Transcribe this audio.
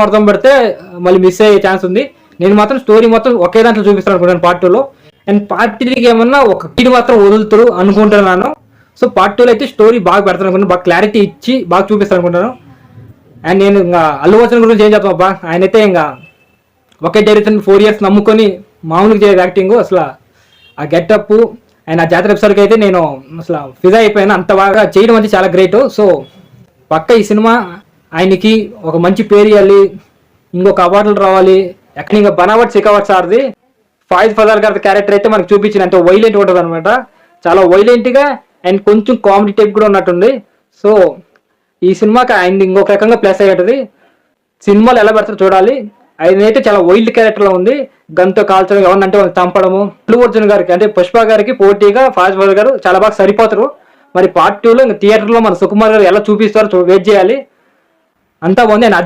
అర్థం పెడితే మళ్ళీ మిస్ అయ్యే ఛాన్స్ ఉంది. నేను మాత్రం స్టోరీ మొత్తం ఒకే దాంట్లో చూపిస్తాను అనుకుంటాను పార్ట్ 2లో. అండ్ పార్ట్ 3కి ఏమన్నా ఒక కిడ్ మాత్రం వదులుతారు అనుకుంటున్నాను. సో పార్ట్ 2లో అయితే స్టోరీ బాగా పెడతాను అనుకుంటున్నాను, బాగా క్లారిటీ ఇచ్చి బాగా చూపిస్తాను అనుకుంటాను. అండ్ నేను ఇంకా అల్లు అర్జున్ గురించి ఏం చెప్తాను అబ్బా, ఆయన అయితే ఇంకా ఒకే డైరెక్షన్ 4 years నమ్ముకొని మామూలుగా చేయదు యాక్టింగ్. అసలు ఆ గెటప్ అండ్ ఆ జాతర ఎపిసోడ్కి అయితే నేను అసలు ఫిదా అయిపోయాను, అంత బాగా చేయడం అంటే చాలా గ్రేట్. సో పక్క ఈ సినిమా ఆయనకి ఒక మంచి పేరు ఇవ్వాలి, ఇంకొక అవార్డులు రావాలి. ఎక్కడ ఇంకా బనావట్ శిఖావత్ సార్ది ఫాయిజ్ ఫజాల్ గారి క్యారెక్టర్ అయితే మనకు చూపించిన అంటే వైలెంట్ ఉంటుంది అనమాట, చాలా వైలెంట్గా అండ్ కొంచెం కామెడీ టైప్ కూడా ఉన్నట్టుంది. సో ఈ సినిమాకి ఆయన ఇంకొక రకంగా ప్లస్ అయ్యేటది. సినిమాలు ఎలా పెడతారో చూడాలి. ఆయన అయితే చాలా వైల్డ్ క్యారెక్టర్లో ఉంది, గన్తో కాల్చడం, ఎవరినంటే వాళ్ళు చంపడము. అల్లు అర్జున్ గారికి అంటే పుష్ప గారికి పోటీగా ఫాయిజ్ ఫజాల్ గారు చాలా బాగా సరిపోతారు. మరి పార్ట్ 2లో ఇంకా థియేటర్లో మన సుకుమార్ గారు ఎలా చూపిస్తారో వెయిట్ చేయాలి. అంతా బాగుంది. అండ్